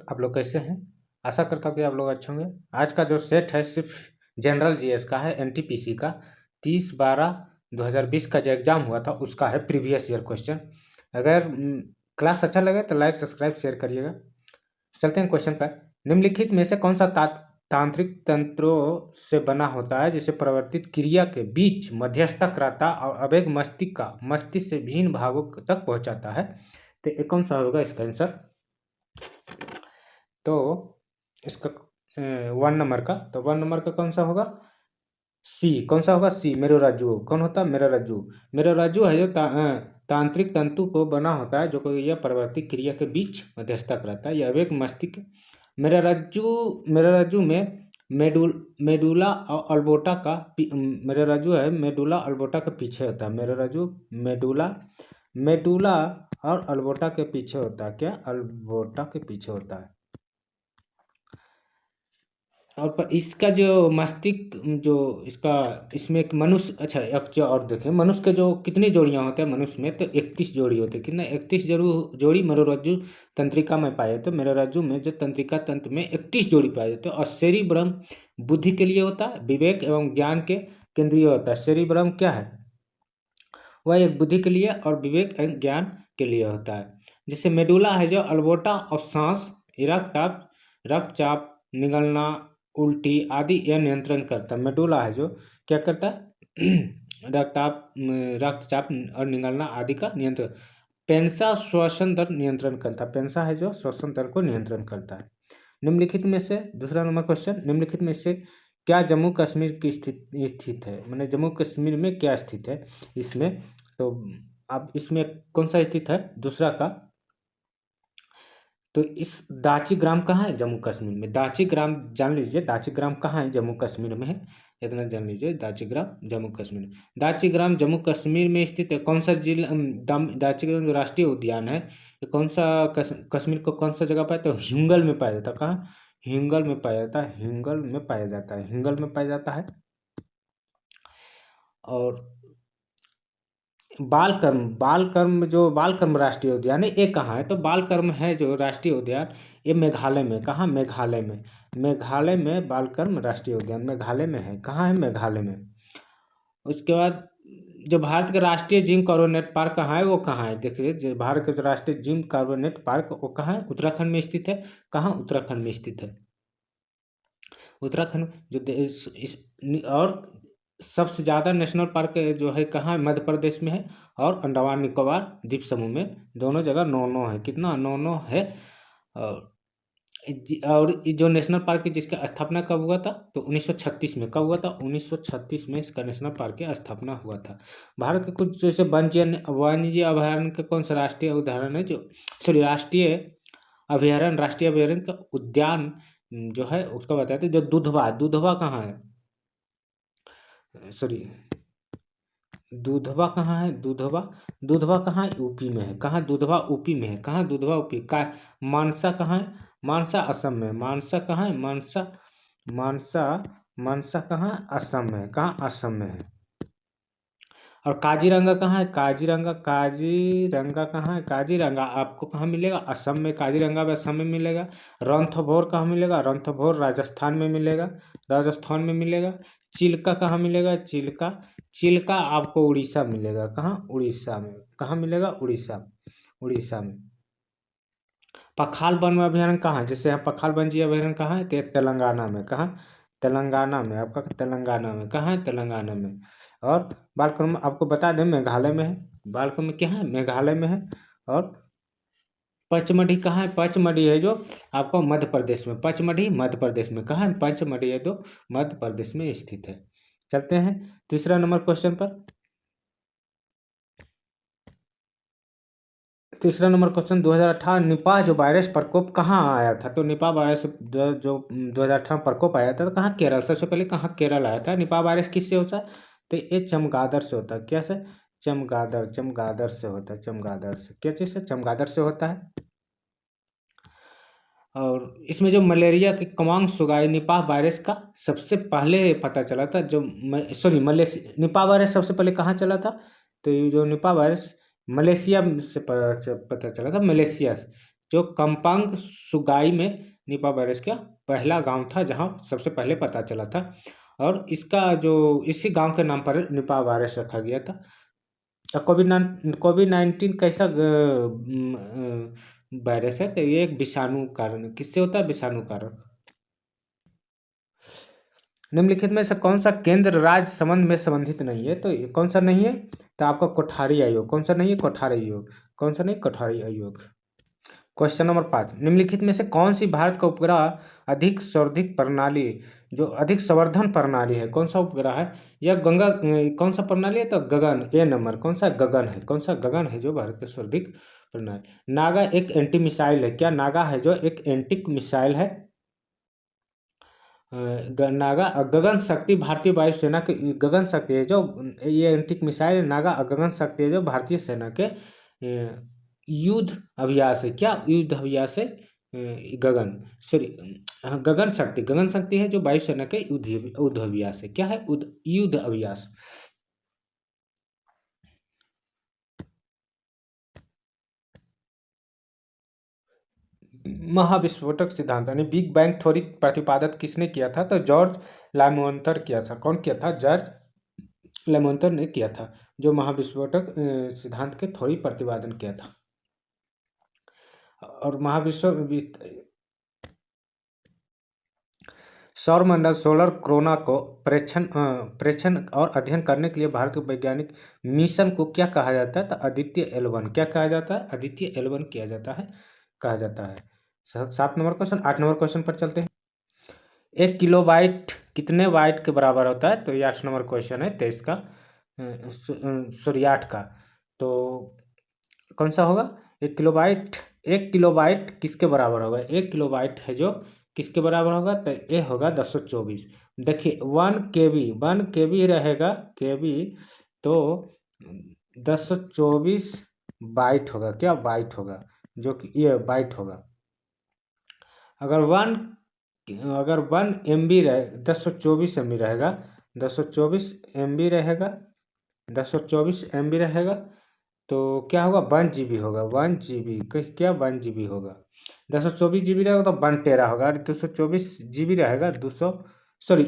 आप लोग कैसे हैं? आशा करता हूँ कि आप लोग अच्छे होंगे। आज का जो सेट है सिर्फ जनरल जीएस का है, एनटीपीसी का 30/12/2020 का जो एग्जाम हुआ था उसका है प्रीवियस ईयर क्वेश्चन। अगर क्लास अच्छा लगे तो लाइक सब्सक्राइब शेयर करिएगा। चलते हैं क्वेश्चन पर। निम्नलिखित में से कौन सा तांत्रिक तंत्रों से बना होता है जिसे परिवर्तित क्रिया के बीच मध्यस्थता कराता और आवेग मस्तिष्क से भिन्न भागों तक पहुंचाता है? तो ये कौन सा होगा इसका आंसर? तो इसका 1 नंबर का, तो 1 नंबर का कौन सा होगा? सी। कौन सा होगा? सी, मेरुरज्जु। कौन होता है? मेरुरज्जु। मेरुरज्जु है जो तांत्रिक तंतु को बना होता है जो कि यह परिवर्ती क्रिया के बीच मध्यस्थता कराता है। यह एक मस्तिष्क मेरुरज्जु में मेडुला और अल्बोटा का मेरुरज्जु है, मेडुला अल्बोटा के पीछे होता है। मेरुरज्जु मेडुला और अल्बोटा के पीछे होता है। क्या? अल्बोटा के पीछे होता है। और पर इसका जो मस्तिष्क जो इसका इसमें एक मनुष्य, अच्छा एक और देखें, मनुष्य के जो कितनी जोड़ियां होते हैं मनुष्य में? तो 31 जोड़ी होते हैं। कितना? 31 जोड़ी मेरुरज्जु तंत्रिका में पाए जाते हैं। मेरुरज्जु में जो तंत्रिका तंत्र में 31 जोड़ी पाए जाते हैं। और सेरिब्रम बुद्धि के लिए होता है, विवेक एवं ज्ञान के केंद्रीय होता है। सेरिब्रम क्या है? वह एक बुद्धि के लिए और विवेक एवं ज्ञान के लिए होता है। जैसे मेडुला है जो अल्बोटा और सांस, रक्तचाप, निगलना, उल्टी आदि यह नियंत्रण करता है। मेडुला है जो क्या करता है? रक्तचाप और निगलना आदि का नियंत्रण। पेंसा श्वसन दर नियंत्रण करता है। पेंसा है जो श्वसन दर को नियंत्रण करता है। निम्नलिखित में से दूसरा नंबर क्वेश्चन, निम्नलिखित में से क्या जम्मू कश्मीर की स्थित है? मैंने जम्मू कश्मीर में क्या स्थित है इसमें? तो अब इसमें कौन सा स्थित है? दूसरा का, तो इस दाची ग्राम कहाँ है? जम्मू कश्मीर में। दाची ग्राम जान लीजिए, दाची ग्राम कहाँ है? जम्मू कश्मीर में है। इतना जान लीजिए, दाची ग्राम जम्मू कश्मीर में। दाची ग्राम जम्मू कश्मीर में स्थित है। कौन सा जिला? दाची ग्राम जो राष्ट्रीय उद्यान है ये कौन सा कश्मीर को कौन सा जगह पाया? तो हिंगल में पाया जाता है। कहाँ? हिंगल में पाया जाता है। हिंगल में पाया जाता है। हिंगल में पाया जाता है। और बालकर्म राष्ट्रीय उद्यान है, ये कहाँ है? तो बालकर्म है जो राष्ट्रीय उद्यान, ये मेघालय में। कहाँ? मेघालय में। मेघालय में बालकर्म राष्ट्रीय उद्यान मेघालय में है। कहाँ है? मेघालय में। उसके बाद जो भारत का राष्ट्रीय जिम कॉर्बेट पार्क कहाँ है? वो कहाँ है? देखिए, जो भारत का जो राष्ट्रीय जिम कॉर्बेट पार्क वो कहाँ है? उत्तराखंड में स्थित है। कहाँ? उत्तराखंड में स्थित है। उत्तराखंड जो और सबसे ज़्यादा नेशनल पार्क जो है कहाँ? मध्य प्रदेश में है। और अंडमान निकोबार द्वीप समूह में दोनों जगह 9-9 है। कितना? 9-9 है। और जो नेशनल पार्क है जिसका स्थापना कब हुआ था? तो 1936 में। कब हुआ था? 1936 में इसका नेशनल पार्क की स्थापना हुआ था। भारत के कुछ जैसे वन्यजीव अभयारण्य का कौन सा राष्ट्रीय उदाहरण है? जो राष्ट्रीय अभयारण्य का उद्यान जो है उसका बताते हैं। जो दुधवा कहाँ है? दूधवा कहाँ है? दूधवा कहाँ है? यूपी में है। कहाँ? दूधवा यूपी में है। कहाँ? दूधवा यूपी का। मानसा कहाँ है? मानसा असम में। मानसा कहाँ है? मानसा कहाँ है? असम में। कहाँ? असम में है। और काजीरंगा कहाँ है? काजीरंगा कहाँ है? काजीरंगा आपको कहाँ मिलेगा? असम में। काजीरंगा भी असम में मिलेगा। रणथंभौर कहाँ मिलेगा? रणथंभौर राजस्थान में मिलेगा। चिल्का कहाँ मिलेगा? चिल्का आपको उड़ीसा मिलेगा। कहाँ? उड़ीसा में। कहाँ मिलेगा? उड़ीसा में। पखाल वन अभयारण्य कहाँ है? जैसे यहाँ पखाल वन जी अभयारण्य कहाँ है? तो तेलंगाना में। कहाँ? तेलंगाना में। आपका तेलंगाना में। कहाँ है? तेलंगाना में। और बालकर्म आपको बता दें मेघालय में है। बालकर्म क्या है? मेघालय में है। और पचमढ़ी कहाँ है? पचमढ़ी है जो आपको मध्य प्रदेश में। पचमढ़ी मध्य प्रदेश में। कहाँ है? पचमढ़ी है जो मध्य प्रदेश में स्थित है। चलते हैं तीसरा नंबर क्वेश्चन पर। तीसरा नंबर क्वेश्चन, 2018 निपाह जो वायरस प्रकोप कहाँ आया था? तो निपाह वायरस जो 2018 प्रकोप आया था तो कहाँ? केरल। सबसे पहले कहाँ? केरल आया था। निपाह वायरस किससे होता है? तो ये चमगादड़ से होता है। क्या से? चमगादड़ से होता है। चमगादड़ से। क्या चीज़ से? चमगादड़ से होता है। और इसमें जो मलेरिया की कमांग सुगाई निपाह वायरस का सबसे पहले पता चला था। जो निपाह वायरस सबसे पहले कहाँ चला था? तो ये जो निपाह वायरस मलेशिया से पता चला था। मलेशिया से। जो कम्पांग सुगाई में निपा वायरस का पहला गांव था जहां सबसे पहले पता चला था, और इसका जो इसी गांव के नाम पर निपा वायरस रखा गया था। कोविड 19 कैसा वायरस है, तो ये एक विषाणु कारण, किससे होता है, विषाणु कारण। निम्नलिखित में से कौन सा केंद्र राज्य संबंध में संबंधित नहीं है, तो ये कौन सा नहीं है, तो आपका कोठारी आयोग। कौन सा नहीं है, कोठारी आयोग। कौन सा नहीं, कोठारी आयोग। क्वेश्चन नंबर 5, निम्नलिखित में से कौन सी भारत का उपग्रह अधिक संवर्धित प्रणाली, जो अधिक संवर्धन प्रणाली है, कौन सा उपग्रह है, यह गंगा, कौन सा प्रणाली है, तो गगन, ए नंबर, कौन सा, गगन है। कौन सा, गगन है जो भारत का सर्वाधिक प्रणाली। नागा एक एंटी मिसाइल है, क्या नागा है जो एक एंटी मिसाइल है। नागा गगन शक्ति भारतीय वायुसेना के, गगन शक्ति है जो, ये एंटी मिसाइल है। नागा गगन शक्ति है जो भारतीय सेना के युद्ध अभ्यास है, क्या युद्ध अभ्यास है, गगन, सॉरी, गगन शक्ति, गगन शक्ति है जो वायुसेना के युद्ध अभ्यास है, क्या है, युद्ध अभ्यास। महाविस्फोटक सिद्धांत यानी बिग बैंग थ्योरी प्रतिपादित किसने किया था, तो जॉर्ज लामोंतर किया था। कौन किया था, जॉर्ज लामोंतर ने किया था, जो महाविस्फोटक सिद्धांत के थ्योरी प्रतिपादन किया था। और सौरमंडल सोलर कोरोना को प्रेक्षण और अध्ययन करने के लिए भारत के वैज्ञानिक मिशन को क्या कहा जाता है, तो आदित्य L1। क्या कहा जाता है, आदित्य L1 किया जाता है, कहा जाता है। 7 नंबर क्वेश्चन। 8 नंबर क्वेश्चन पर चलते हैं। 1 किलोबाइट कितने बाइट के बराबर होता है, तो ये 8 नंबर क्वेश्चन है 23 का, सॉरी 8 का। तो कौन सा होगा, 1 किलोबाइट किसके बराबर होगा, 1 किलोबाइट है जो किसके बराबर होगा, तो ये होगा 1024। देखिए 1 KB रहेगा, KB, तो 1024 बाइट होगा, क्या बाइट होगा, जो कि ये बाइट होगा। अगर 1 MB रहे, 1024 MB रहेगा, 1024 MB रहेगा, 1024 MB रहेगा, तो क्या होगा, 1 GB होगा, 1 GB, क्या 1 GB होगा। 224 GB रहेगा तो 1 टेरा होगा, और 224 GB रहेगा 200, सॉरी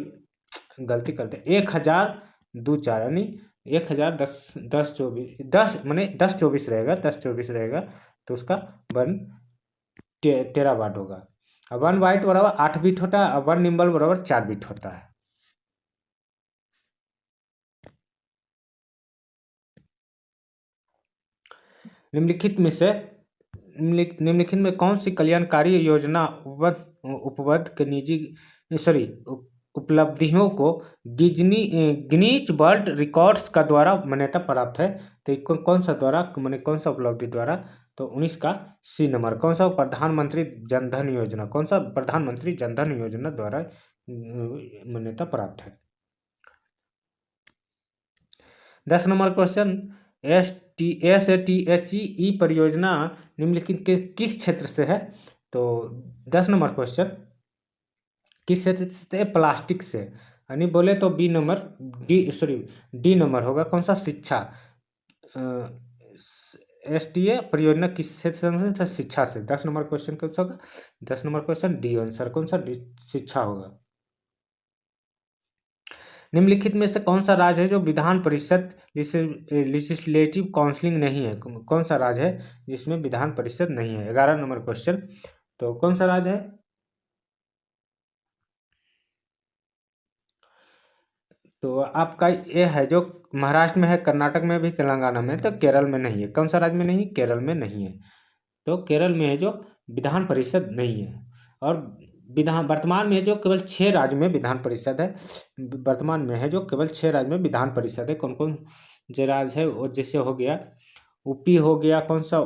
गलती करते, 1000 यानी 1000 10 24 10 मैंने 1024 रहेगा, 1024 रहेगा, तो उसका 1 टेराबाइट होगा। 1 बाइट बराबर 8 बिट होता है, और 1 निम्बल बराबर 4 बिट होता है। निम्नलिखित में कौन सी कल्याणकारी योजना उपलब्ध के निजी, सॉरी, उपलब्धियों को गिनीज वर्ल्ड रिकॉर्ड्स का द्वारा मान्यता प्राप्त है, तो कौन सा द्वारा, मैंने कौन सा उपलब्धि द्वारा, तो 19 का C नंबर। कौन सा, प्रधानमंत्री जनधन योजना। कौन सा, प्रधानमंत्री जनधन योजना द्वारा मान्यता प्राप्त है। 10 नंबर क्वेश्चन, SATHE परियोजना निम्नलिखित के किस क्षेत्र से है, तो 10 नंबर क्वेश्चन, किस क्षेत्र से, प्लास्टिक से, यानी बोले तो B नंबर, D नंबर होगा, कौन सा, शिक्षा। STA परियोजना किस क्षेत्र से, शिक्षा से। 10 नंबर क्वेश्चन कौन सा होगा, 10 नंबर क्वेश्चन D आंसर, कौन सा, D, शिक्षा होगा। निम्नलिखित में से कौन सा राज्य है जो विधान परिषद लेजिस्लेटिव काउंसिलिंग नहीं है, कौन सा राज्य है जिसमें विधान परिषद नहीं है। 11 नंबर क्वेश्चन, तो कौन सा राज्य है, तो आपका ये है जो महाराष्ट्र में है, कर्नाटक में भी, तेलंगाना में, तो केरल में नहीं है। कौन सा राज्य में नहीं, केरल में नहीं है, तो केरल में है जो विधान परिषद नहीं है। और वर्तमान में जो केवल 6 राज्य में विधान परिषद है, वर्तमान में है जो केवल 6 राज्य में विधान परिषद है। कौन कौन जो राज्य है, वो जैसे हो गया यूपी हो गया, कौन सा,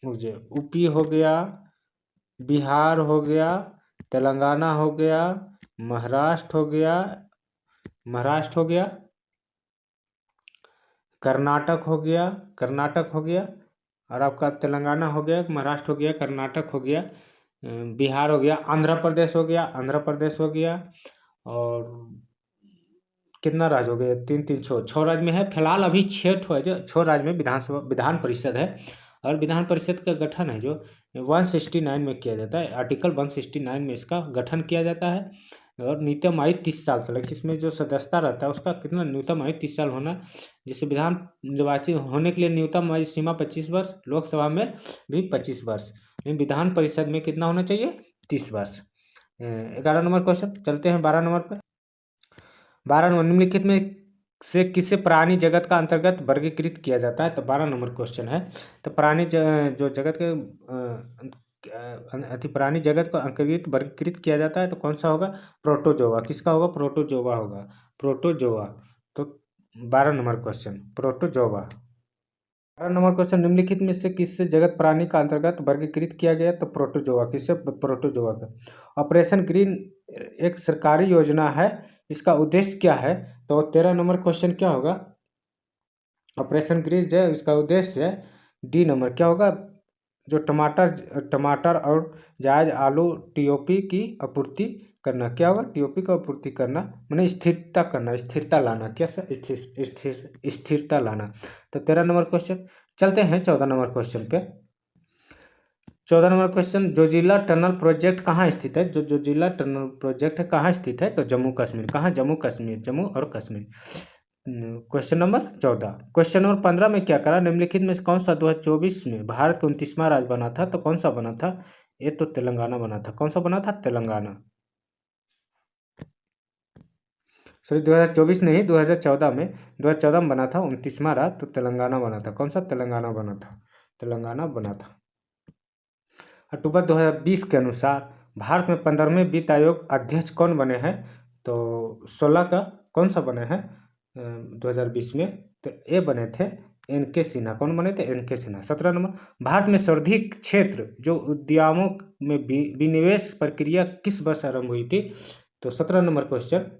मुझे यूपी हो गया, बिहार हो गया, तेलंगाना हो गया, महाराष्ट्र हो गया, कर्नाटक हो गया, और आपका तेलंगाना हो गया, महाराष्ट्र हो गया, कर्नाटक हो गया, बिहार हो गया, आंध्र प्रदेश हो गया, और कितना राज्य हो गया, 6 राज्य में है फिलहाल। अभी 6 राज्य में विधान परिषद है, और विधान परिषद का गठन है जो 169 में किया जाता है। आर्टिकल 169 में इसका गठन किया जाता है। और न्यूनतम आयु 30 साल तक, इसमें जो सदस्यता रहता है उसका कितना न्यूनतम आयु 30 साल होना। जैसे विधान निर्वाचित होने के लिए न्यूनतम आयु सीमा 25 वर्ष, लोकसभा में भी 25 वर्ष, लेकिन विधान परिषद में कितना होना चाहिए 30 वर्ष। 11 नंबर क्वेश्चन, चलते हैं 12 नंबर पर। 12 नंबर, निम्नलिखित में से किसे प्राणी जगत का अंतर्गत वर्गीकृत किया जाता है। तो 12 नंबर क्वेश्चन है। तो प्राणी जो जगत के प्राणी जगत को अंतर्गत वर्गीकृत किया जाता है तो कौन सा होगा, प्रोटोजोआ। किसका होगा, प्रोटोजोआ होगा, प्रोटोजोआ। तो 12 number question protozoa. 12 number question, निम्नलिखित में से किससे जगत प्राणी का अंतर्गत वर्गीकृत किया गया। तो प्रोटोजोआ, किससे, प्रोटोजोआ का। ऑपरेशन ग्रीन एक सरकारी योजना है, इसका उद्देश्य क्या है। तो 13 नंबर क्वेश्चन क्या होगा, ऑपरेशन ग्रीन जो है इसका उद्देश्य है, डी नंबर क्या होगा, जो टमाटर और जायज आलू टीओपी की आपूर्ति करना। क्या होगा, टीओपी का आपूर्ति करना, मैंने स्थिरता करना, स्थिरता लाना। क्या सर, स्थिरता लाना। तो 13 नंबर क्वेश्चन। चलते हैं 14 नंबर क्वेश्चन पे। 14 number question, Zoji La tunnel project कहाँ स्थित है। जो जोजिला टनल प्रोजेक्ट है कहाँ स्थित है। तो जम्मू कश्मीर। कहाँ, जम्मू कश्मीर, जम्मू और Kashmir. Question number 14। Question number 15 में क्या करा, निम्नलिखित में कौन सा 2024 में भारत का 29वां राज्य बना था। तो कौन सा बना था, ये तो तेलंगाना बना था। कौन सा बना था, तेलंगाना। सॉरी 2024 नहीं, 2014 में, 2014 में बना था 29वां राज्य, तो तेलंगाना बना था। कौन सा, तेलंगाना बना था, तेलंगाना बना था। अक्टूबर 2020 के अनुसार भारत में 15वें वित्त आयोग अध्यक्ष कौन बने हैं। तो 16 का कौन सा बने हैं 2020 में, तो ये बने थे एन.के. सिन्हा। कौन बने थे, एन.के. सिन्हा। 17 नंबर, भारत में सर्वाधिक क्षेत्र जो उद्यमों में विनिवेश प्रक्रिया किस वर्ष आरंभ हुई थी। तो 17 नंबर क्वेश्चन।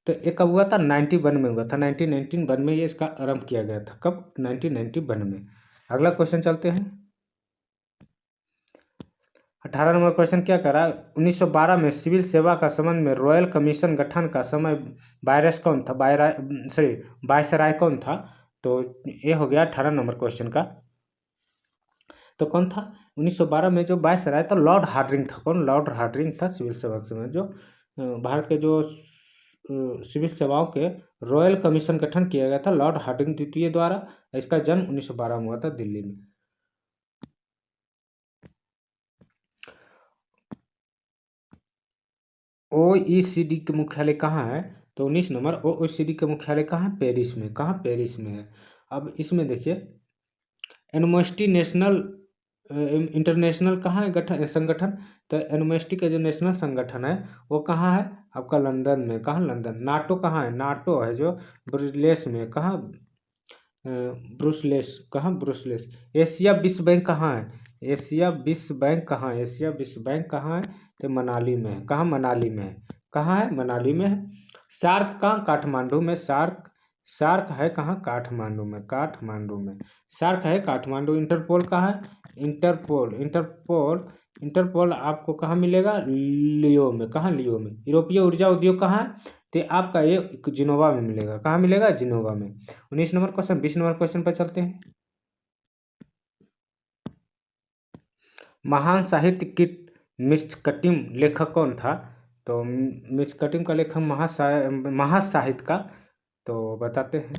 तो ये कब हुआ था, 91 में हुआ था, 1991 में ये इसका आरंभ किया गया था। कब, 1991 में। अगला क्वेश्चन चलते हैं। 18 नंबर क्वेश्चन क्या करा, 1912 में सिविल सेवा का संबंध में रॉयल कमीशन गठन का समय वायरस कौन था, वायसराय कौन था। तो ये हो गया 18 नंबर क्वेश्चन का। तो कौन था 1912 में जो वायसराय था, लॉर्ड हार्डिंग था। कौन, लॉर्ड हार्डिंग था सिविल सेवा के समय। जो भारत के जो सिविल सेवाओं के रॉयल कमीशन गठन किया गया था लॉर्ड हार्डिंग द्वितीय द्वारा। इसका जन्म 1912 में हुआ था दिल्ली में। OECD के मुख्यालय कहाँ है। तो 19 नंबर, OECD के मुख्यालय कहाँ है, पेरिस में। कहाँ, पेरिस में है। अब इसमें देखिए एम्नेस्टी नेशनल इंटरनेशनल कहाँ है गठन संगठन। तो एम्नेस्टी का जो नेशनल संगठन है वो कहाँ है, आपका लंदन में। कहाँ, लंदन। नाटो कहाँ है, नाटो है जो ब्रुसेल्स में। कहाँ, ब्रुसेल्स। कहाँ, ब्रुसेल्स। एशिया विश्व बैंक कहाँ है, एशिया विश्व बैंक कहाँ है, एशिया विश्व बैंक कहाँ है। तो मनाली में है। कहाँ, मनाली में है। कहाँ है, मनाली में है। सार्क कहाँ, काठमांडू में। सार्क, सार्क है कहाँ, काठमांडू में, काठमांडू में सार्क है, काठमांडू। इंटरपोल कहाँ है, इंटरपोल, इंटरपोल, इंटरपोल आपको कहाँ मिलेगा, लियो में। कहाँ, लियो में। यूरोपीय ऊर्जा उद्योग कहाँ है, तो आपका ये जिनोवा में मिलेगा। कहाँ मिलेगा, जिनोवा में। 19 नंबर क्वेश्चन। 20 नंबर क्वेश्चन पर चलते हैं। महान साहित्य कृत मृच्छकटिम लेखक कौन था। तो मृच्छकटिम का लेखक महासाहित्य का, तो बताते हैं।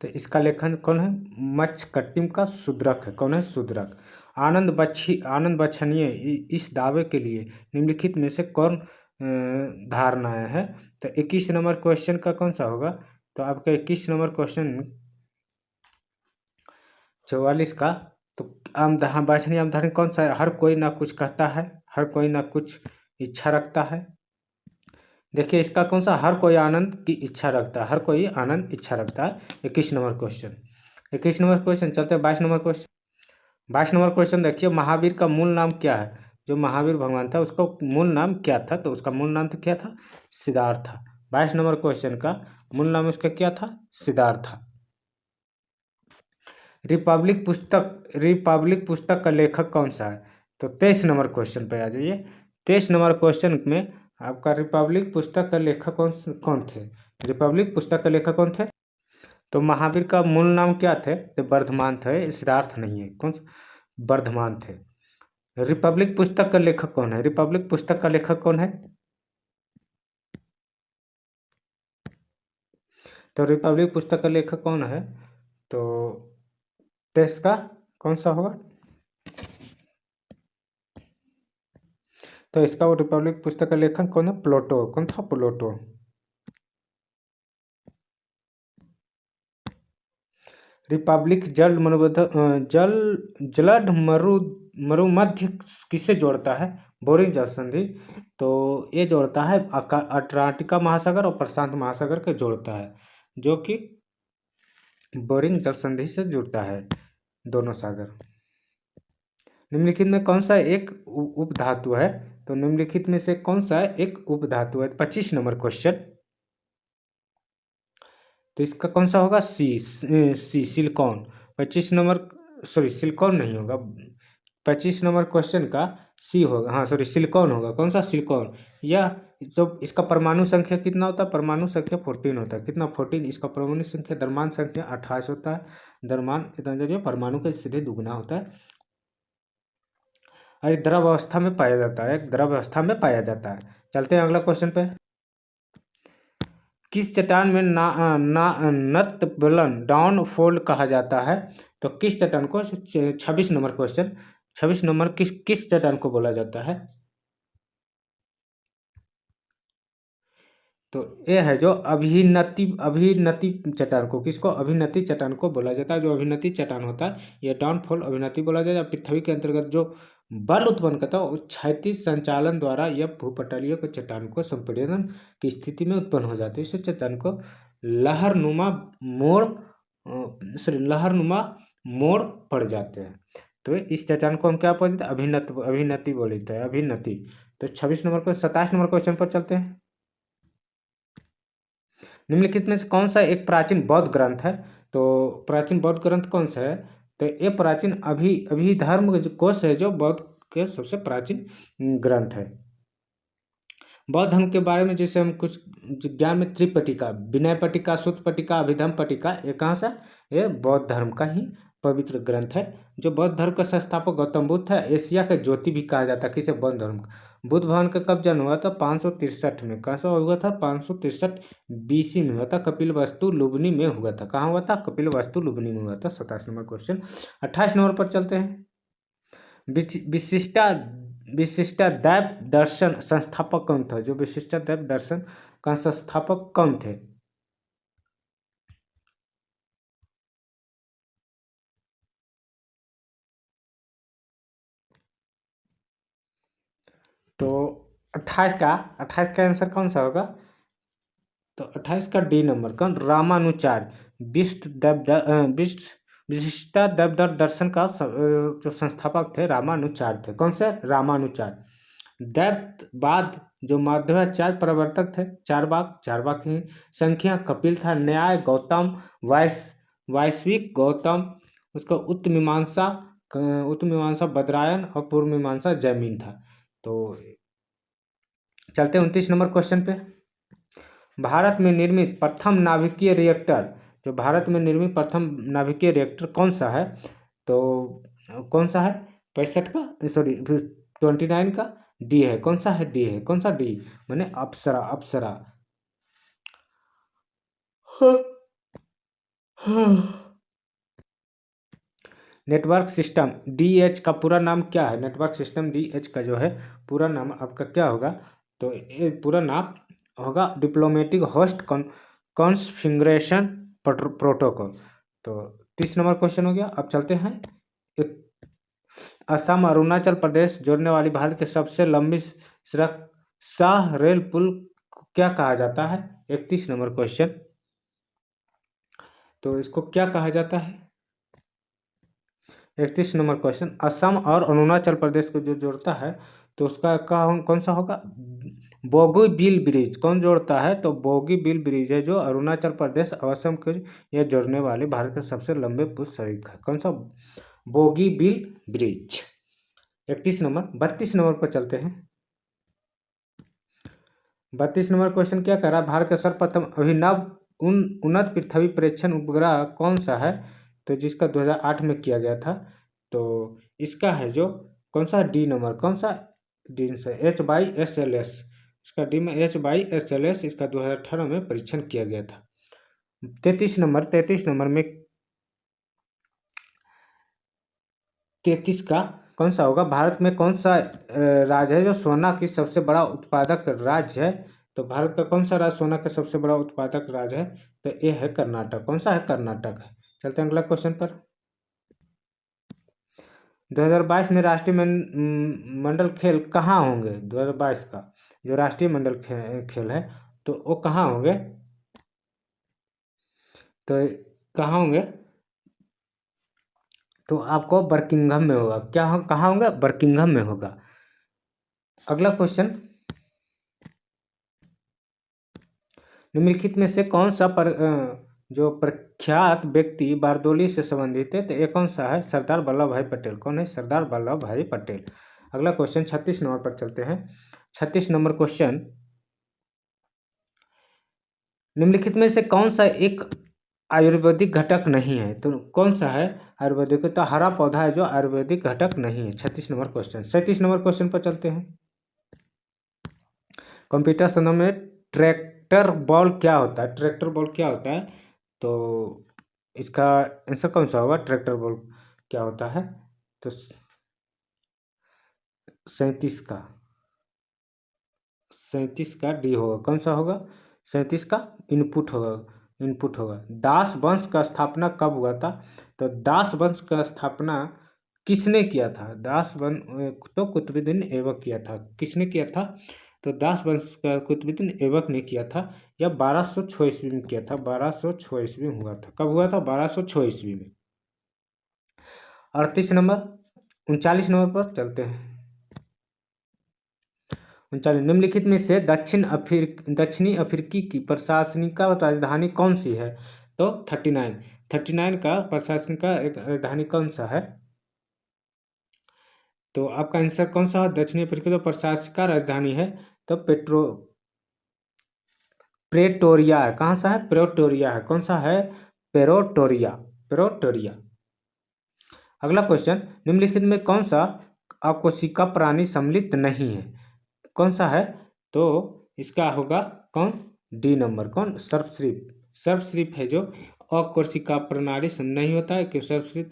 तो इसका लेखन कौन है, मृच्छकटिम का शूद्रक है। कौन है, शूद्रक। आनंद बछनीय इस दावे के लिए निम्नलिखित में से कौन धारणाएं हैं। तो 21 नंबर क्वेश्चन का कौन सा होगा। तो आपका 21 नंबर क्वेश्चन 44 का, तो वांछनीय आमधारण कौन सा है, हर कोई ना कुछ कहता है, हर कोई ना कुछ इच्छा रखता है। देखिए इसका कौन सा, हर कोई आनंद की इच्छा रखता है, हर कोई आनंद इच्छा रखता है। 21 नंबर क्वेश्चन। 21 नंबर क्वेश्चन चलते हैं 22 नंबर क्वेश्चन। 22 नंबर क्वेश्चन देखिए, महावीर का मूल नाम क्या है। जो महावीर भगवान था उसका मूल नाम क्या था। तो उसका मूल नाम तो क्या था, सिद्धार्थ था। 22 नंबर क्वेश्चन का मूल नाम उसका क्या था, सिद्धार्थ था। रिपब्लिक पुस्तक का लेखक कौन सा है। तो 23 नंबर क्वेश्चन पे आ जाइए। 23 नंबर क्वेश्चन में आपका रिपब्लिक पुस्तक का लेखक कौन थे, रिपब्लिक पुस्तक के लेखक कौन थे। तो महावीर का मूल नाम क्या थे? तो वर्धमान थे, सिद्धार्थ नहीं है। कौन? वर्धमान थे। रिपब्लिक पुस्तक का लेखक कौन है? रिपब्लिक पुस्तक का लेखक कौन है? तो रिपब्लिक पुस्तक का लेखक कौन है? तो देश का कौन सा होगा? तो इसका वो रिपब्लिक पुस्तक का लेखक कौन है? प्लेटो। कौन था? प्लेटो। रिपब्लिक जल मरुबध जल जलद मरुमध्य किससे जोड़ता है? बोरिंग जल संधि। तो ये जोड़ता है अटलांटिका महासागर और प्रशांत महासागर के जोड़ता है, जो कि बोरिंग जल संधि से जुड़ता है दोनों सागर। निम्नलिखित में कौन सा एक उपधातु है? तो निम्नलिखित में से कौन सा एक उपधातु है? 25 नंबर क्वेश्चन। तो इसका कौन सा होगा? सी सिलिकॉन। 25 नंबर, सॉरी सिलिकॉन नहीं होगा, 25 नंबर क्वेश्चन का सी होगा। हाँ सॉरी, सिलिकॉन होगा। कौन सा? सिलिकॉन। या जो इसका परमाणु संख्या कितना होता है? परमाणु संख्या 14 होता है। कितना? 14। इसका परमाणु संख्या, द्रव्यमान संख्या 28 होता है। द्रव्यमान इतना जरिए परमाणु के सीधे दुगुना होता है। और द्रव अवस्था में पाया जाता है, द्रव अवस्था में पाया जाता है। चलते हैं अगला क्वेश्चन पे। किस चट्टान में नतबलन डाउन फोल्ड कहा जाता है? तो किस चट्टान को? 26 नंबर क्वेश्चन। 26 नंबर किस चट्टान को बोला जाता है? तो ये है जो अभिनति चट्टान को, किसको? अभिनति चट्टान को बोला जाता है। जो अभिनति चट्टान होता है ये डाउनफॉल अभिनति बोला जाता है। पृथ्वी के अंतर्गत जो बल उत्पन्न करता है क्षैतिज संचालन द्वारा यह भूपटलीय के चट्टान को संपीड़न की स्थिति में उत्पन्न हो जाती है। इस चट्टान को लहरनुमा मोड़ पड़ जाते हैं। तो इस चट्टान को हम क्या बोलते हैं? अभिनति बोलते हैं, अभिनति। तो 26 नंबर को 27 नंबर क्वेश्चन पर चलते हैं। निम्नलिखित में से कौन सा एक प्राचीन बौद्ध ग्रंथ है? तो प्राचीन बौद्ध ग्रंथ कौन सा है? तो ये प्राचीन अभिधर्म जो कोश है, जो बौद्ध के सबसे प्राचीन ग्रंथ है। बौद्ध धर्म के बारे में जैसे हम कुछ ज्ञान में त्रिपटिका, विनय पटिका, सूत्र पटिका, अभिधम पटिका, ये कहाँ से? ये बौद्ध धर्म का ही पवित्र ग्रंथ है। जो बौद्ध धर्म का संस्थापक गौतम बुद्ध है। एशिया का ज्योति भी कहा जाता है किसे? बौद्ध धर्म का। बुद्ध भवन का कब जन्म हुआ था? 563 में। कैसा हुआ था? 563 BC में हुआ था। कपिलवस्तु लुबनी में हुआ था। कहाँ हुआ था? कपिलवस्तु लुबनी में हुआ था। 27 नंबर क्वेश्चन। 28 नंबर पर चलते हैं। विशिष्टाद्वैत दर्शन संस्थापक कौन था? जो विशिष्टाद्वैत दर्शन का संस्थापक कौन थे? तो 28 का आंसर कौन सा होगा? तो 28 का डी नंबर। कौन? रामानुचार्य। विशिष्टाद्वैत दर्शन का जो संस्थापक थे रामानुचार्य थे। कौन से? रामानुचार्य। दैववाद जो माध्वाचार्य प्रवर्तक थे। चारवाक ही। संख्या कपिल था। न्याय गौतम। वैश्विक गौतम। उसका उत्तमीमांसा बदरायन और पूर्व मीमांसा जैमिन था। तो चलते हैं 29 नंबर क्वेश्चन पे। भारत में निर्मित प्रथम नाभिकीय रिएक्टर, जो भारत में निर्मित प्रथम नाभिकीय रिएक्टर कौन सा है? तो कौन सा है? 65 का, सॉरी 29 का डी है। कौन सा है? डी है। कौन सा? डी माने अप्सरा। नेटवर्क सिस्टम DH का पूरा नाम क्या है? नेटवर्क सिस्टम DH का जो है पूरा नाम आपका क्या होगा? तो ये पूरा नाम होगा डिप्लोमेटिक होस्ट कॉन्फ़िगरेशन प्रोटोकॉल। तो 30 नंबर क्वेश्चन हो गया। अब चलते हैं असम अरुणाचल प्रदेश जोड़ने वाली भारत की सबसे लंबी सड़क शाह रेल पुल को क्या कहा जाता है? 31 नंबर क्वेश्चन। तो इसको क्या कहा जाता है? 31 नंबर क्वेश्चन। असम और अरुणाचल प्रदेश को जो जोड़ता है तो उसका कौन सा होगा? बोगीबील ब्रिज। कौन जोड़ता है? तो बोगीबील ब्रिज है जो अरुणाचल प्रदेश और असम को यह जोड़ने वाले भारत के सबसे लंबे पुल सड़क है। कौन सा? बोगीबील ब्रिज। 31 नंबर। 32 नंबर पर चलते हैं। 32 नंबर क्वेश्चन क्या कर रहा है? भारत का सर्वप्रथम अभिनव उन्नत पृथ्वी परीक्षण उपग्रह कौन सा है? तो जिसका 2008 में किया गया था। तो इसका है जो कौन सा डी नंबर, कौन सा डी से HYSLS, इसका डी में HYSLS, इसका 2018 में परीक्षण किया गया था। 33 नंबर में 33 का कौन सा होगा? भारत में कौन सा राज्य है जो सोना की सबसे बड़ा उत्पादक राज्य है? तो भारत का कौन सा राज्य सोना का सबसे बड़ा उत्पादक राज्य है? तो ये है कर्नाटक। कौन सा है? कर्नाटक है। चलते हैं अगला क्वेश्चन पर। 2022 में राष्ट्रीय मंडल खेल कहाँ होंगे? 2022 का जो राष्ट्रीय मंडल खेल है तो वो कहाँ होंगे? तो कहाँ होंगे? तो आपको बर्किंघम में होगा। क्या हो, कहाँ होगा? बर्किंघम में होगा। अगला क्वेश्चन, निम्नलिखित में से कौन सा जो प्रख्यात व्यक्ति बारदोली से संबंधित है? तो ये कौन सा है? सरदार वल्लभ भाई पटेल। कौन है? सरदार वल्लभ भाई पटेल। अगला क्वेश्चन 36 नंबर पर चलते हैं। 36 नंबर क्वेश्चन, निम्नलिखित में से कौन सा एक आयुर्वेदिक घटक नहीं है? तो कौन सा है आयुर्वेदिक? तो हरा पौधा है जो आयुर्वेदिक घटक नहीं है। 36 नंबर क्वेश्चन। 37 नंबर क्वेश्चन पर चलते हैं। कंप्यूटर शब्दों में ट्रैक्टर बॉल क्या होता है? ट्रैक्टर बॉल क्या होता है? तो इसका आंसर कौन सा होगा? ट्रैक्टर बॉल क्या होता है? तो 37 का 37 का डी होगा। कौन सा होगा? 37 का इनपुट होगा। दास वंश का स्थापना कब हुआ था? तो दास वंश का स्थापना किसने किया था? दास वंश तो कुतुबुद्दीन ऐबक किया था। किसने किया था? तो दास वंश का कुतुबुद्दीन ऐबक ने किया था। यह 1206 ईस्वी में किया था। 1206 ईस्वी में हुआ था। कब हुआ था? 1206 ईस्वी में। 38 नंबर 39 नंबर पर चलते हैं। 39, निम्नलिखित में से दक्षिणी अफ्रीकी की प्रशासनिक राजधानी कौन सी है? तो 39 का प्रशासनिक राजधानी कौन सा है? तो आपका आंसर कौन सा? दक्षिणी अफ्रीका जो प्रशासनिक राजधानी है तो प्रेटोरिया है। कहाँ सा है? प्रेटोरिया है। कौन सा है? प्रेटोरिया। अगला क्वेश्चन, निम्नलिखित में कौन सा अकोशिका प्राणी सम्मिलित नहीं है? कौन सा है? तो इसका होगा कौन? D number. कौन? सर्पश्रीप है जो अकोशिका प्रणाली से नहीं होता है कि सर्पश्रीप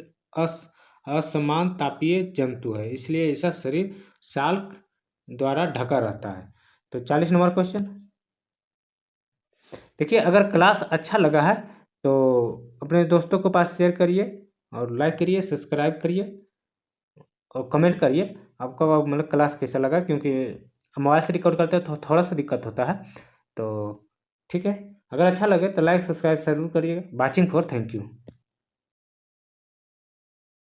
असमान तापीय जंतु है, इसलिए इसका शरीर शाल्क द्वारा ढका रहता है। तो 40 नंबर क्वेश्चन। देखिए, अगर क्लास अच्छा लगा है तो अपने दोस्तों के पास शेयर करिए और लाइक करिए, सब्सक्राइब करिए और कमेंट करिए आपका मतलब क्लास कैसा लगा, क्योंकि मोबाइल से रिकॉर्ड करते हैं तो थोड़ा सा दिक्कत होता है। तो ठीक है, अगर अच्छा लगे तो लाइक सब्सक्राइब जरूर करिएगा। Watching for thank you.